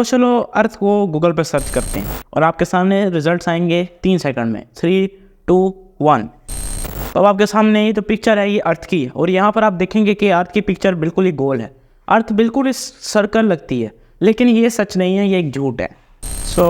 तो चलो अर्थ को गूगल पर सर्च करते हैं और आपके सामने रिजल्ट्स आएंगे 3 सेकंड में। 3, 2, 1। तो अब आपके सामने ये तो पिक्चर है, ये अर्थ की, और यहाँ पर आप देखेंगे कि अर्थ की पिक्चर बिल्कुल ही गोल है। अर्थ बिल्कुल इस सर्कल लगती है, लेकिन ये सच नहीं है, ये एक झूठ है। So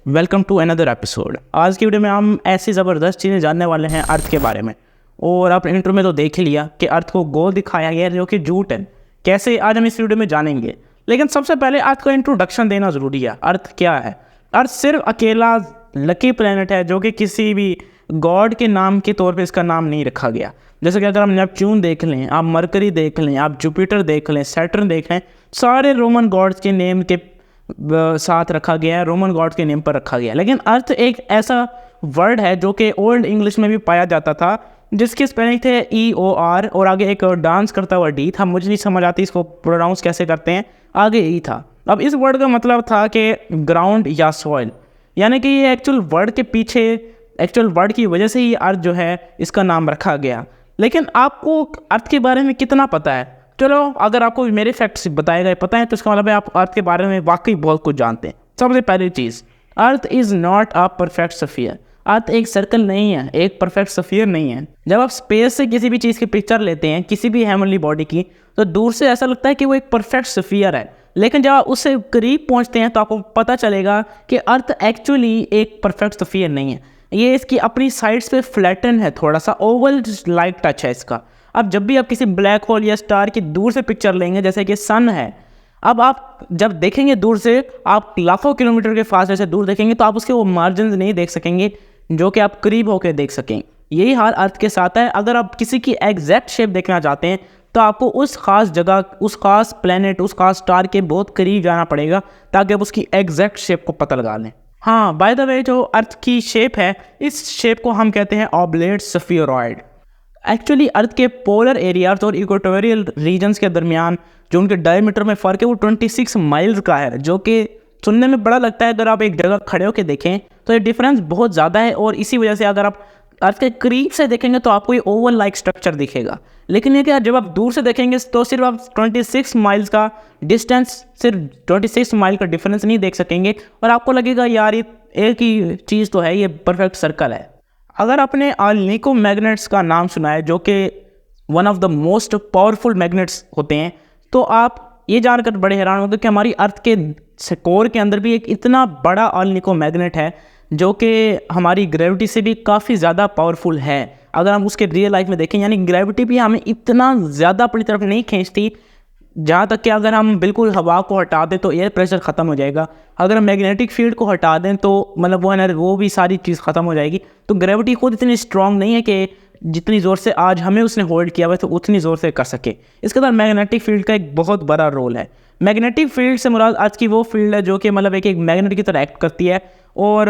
welcome to another episode. आज की वीडियो में हम ऐसी ज़बरदस्त चीज़ें जानने वाले हैं अर्थ के बारे में। और आप इंट्रो में तो देख ही लिया कि अर्थ को गोल दिखाया गया है, जो कि झूठ है। कैसे, आज हम इस वीडियो में जानेंगे। लेकिन सबसे पहले अर्थ को इंट्रोडक्शन देना ज़रूरी है। अर्थ क्या है? अर्थ सिर्फ अकेला लकी प्लेनेट है जो कि किसी भी गॉड के नाम के तौर पे इसका नाम नहीं रखा गया। जैसे कि अगर हम नेपच्यून देख लें, आप मरकरी देख लें, आप जुपिटर देख लें, सैटर्न देख लें, सारे रोमन गॉड्स के नेम के साथ रखा गया है, रोमन गॉड्स के नेम पर रखा गया है। लेकिन अर्थ एक ऐसा वर्ड है जो कि ओल्ड इंग्लिश में भी पाया जाता था, जिसकी स्पेलिंग थे EOR और आगे एक डांस करता हुआ D था। मुझे नहीं समझ आती इसको प्रोनाउंस कैसे करते हैं, आगे E था। अब इस वर्ड का मतलब था कि ग्राउंड या सॉइल, यानी कि ये एक्चुअल वर्ड के पीछे, एक्चुअल वर्ड की वजह से ही अर्थ जो है इसका नाम रखा गया। लेकिन आपको अर्थ के बारे में कितना पता है? चलो, अगर आपको मेरे फैक्ट्स बताए गए पता है तो इसका मतलब है आप अर्थ के बारे में वाकई बहुत कुछ जानते हैं। सबसे पहली चीज़, earth is not a perfect sphere. Earth एक सर्कल नहीं है, एक परफेक्ट स्फीयर नहीं है। जब आप स्पेस से किसी भी चीज़ की पिक्चर लेते हैं, किसी भी हेवनली बॉडी की, तो दूर से ऐसा लगता है कि वो एक परफेक्ट स्फीयर है। लेकिन जब आप उससे करीब पहुंचते हैं तो आपको पता चलेगा कि अर्थ एक्चुअली एक परफेक्ट स्फीयर नहीं है। ये इसकी अपनी साइड्स पे फ्लैटन है, थोड़ा सा ओवल लाइक टच है इसका। अब जब भी आप किसी ब्लैक होल या स्टार की दूर से पिक्चर लेंगे, जैसे कि सन है, अब आप जब देखेंगे दूर से, आप लाखों किलोमीटर के फासले से दूर देखेंगे तो आप उसके वो मार्जिन नहीं देख सकेंगे जो कि आप करीब होकर देख सकेंगे। यही हाल अर्थ के साथ है। अगर आप किसी की एग्जैक्ट शेप देखना चाहते हैं तो आपको उस खास जगह, उस खास प्लेनेट, उस खास स्टार के बहुत करीब जाना पड़ेगा ताकि आप उसकी एग्जैक्ट शेप को पता लगा लें। हाँ, बाय द वे, जो अर्थ की शेप है, इस शेप को हम कहते हैं ऑब्लेट स्फीयरॉइड। एक्चुअली अर्थ के पोलर एरियाज और इक्वेटोरियल रीजन्स के दरमियान जो उनके डायमीटर में फ़र्क है वो 26 माइल्स का है, जो कि सुनने में बड़ा लगता है। अगर आप एक जगह खड़े होकर देखें तो ये डिफरेंस बहुत ज़्यादा है, और इसी वजह से अगर आप अर्थ के करीब से देखेंगे तो आपको ये ओवल लाइक स्ट्रक्चर दिखेगा। लेकिन ये क्या, जब आप दूर से देखेंगे तो सिर्फ आप 26 माइल्स का डिस्टेंस, सिर्फ 26 माइल का डिफरेंस नहीं देख सकेंगे, और आपको लगेगा यार ये एक ही चीज़ तो है, ये परफेक्ट सर्कल है। अगर आपने अल्निको मैग्नेट्स का नाम सुना है, जो कि one of the most powerful magnets होते हैं, तो आप ये जानकर बड़े हैरान होंगे कि हमारी अर्थ के कोर के अंदर भी एक इतना बड़ा अल्निको मैग्नेट है जो कि हमारी ग्रेविटी से भी काफ़ी ज़्यादा पावरफुल है। अगर हम उसके रियल लाइफ में देखें, यानी ग्रेविटी भी हमें इतना ज़्यादा अपनी तरफ नहीं खींचती, जहाँ तक कि अगर हम बिल्कुल हवा को हटा दें तो एयर प्रेशर ख़त्म हो जाएगा। अगर हम मैग्नेटिक फील्ड को हटा दें तो मतलब वो भी सारी चीज़ ख़त्म हो जाएगी। तो ग्रेविटी खुद इतनी स्ट्रॉन्ग नहीं है कि जितनी ज़ोर से आज हमें उसने होल्ड किया हुआ है तो उतनी ज़ोर से कर सके। इसके अंदर मैग्नेटिक फील्ड का एक बहुत बड़ा रोल है। मैग्नेटिक फील्ड से मुराद आज की वो फील्ड है जो कि मतलब एक मैग्नेट की तरह एक्ट करती है। और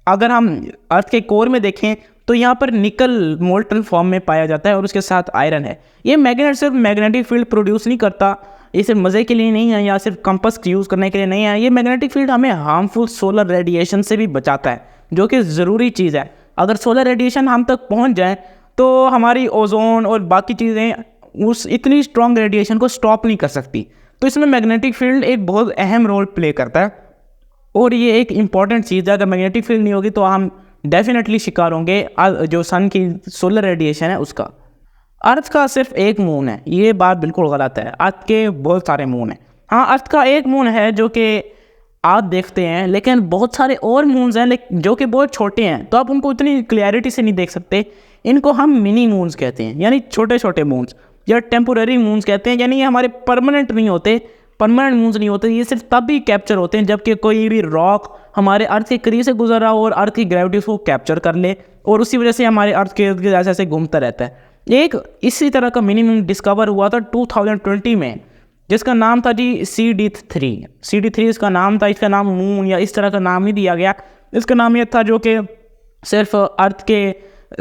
अगर हम अर्थ के कोर में देखें तो यहाँ पर निकल मोल्टन फॉर्म में पाया जाता है और उसके साथ आयरन है। ये मैग्नेट सिर्फ मैग्नेटिक फील्ड प्रोड्यूस नहीं करता, ये सिर्फ मज़े के लिए नहीं है या सिर्फ कंपास यूज़ करने के लिए नहीं है। ये मैग्नेटिक फील्ड हमें हार्मफुल सोलर रेडिएशन से भी बचाता है, जो कि ज़रूरी चीज़ है। अगर सोलर रेडिएशन हम तक पहुँच जाए तो हमारी ओजोन और बाकी चीज़ें उस इतनी स्ट्रॉन्ग रेडिएशन को स्टॉप नहीं कर सकती। तो इसमें मैग्नेटिक फील्ड एक बहुत अहम रोल प्ले करता है, और ये एक इम्पॉर्टेंट चीज़ है। अगर मैग्नेटिक फील्ड नहीं होगी तो हम डेफिनेटली शिकार होंगे जो सन की सोलर रेडिएशन है उसका। अर्थ का सिर्फ एक मून है, ये बात बिल्कुल गलत है। अर्थ के बहुत सारे मून हैं। हाँ, अर्थ का एक मून है जो कि आप देखते हैं, लेकिन बहुत सारे और मून्स हैं जो कि बहुत छोटे हैं, तो आप उनको इतनी क्लियरिटी से नहीं देख सकते। इनको हम मिनी मून्स कहते हैं, यानी छोटे छोटे मून्स, या टेम्पोररी मून्स कहते हैं। यानी ये हमारे परमानेंट नहीं होते, परमानेंट मून्स नहीं होते। ये सिर्फ तब भी कैप्चर होते हैं जबकि कोई भी रॉक हमारे अर्थ के करीब से गुजर रहा हो और अर्थ की ग्रेविटी उसको कैप्चर कर ले, और उसी वजह से हमारे अर्थ के इर्द गिर्द ऐसे घूमता रहता है। एक इसी तरह का मिनी मून डिस्कवर हुआ था 2020 में, जिसका नाम था जी CD3। CD3 इसका नाम था। इसका नाम मून या इस तरह का नाम नहीं दिया गया, इसका नाम ये था जो कि सिर्फ अर्थ के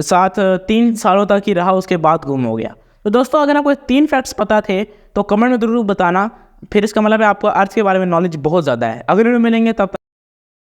साथ 3 सालों तक ही रहा, उसके बाद गुम हो गया। तो दोस्तों, अगर आपको 3 फैक्ट्स पता थे तो कमेंट में ज़रूर बताना, फिर इसका मतलब है आपको अर्थ के बारे में नॉलेज बहुत ज़्यादा है। अगर मिलेंगे तब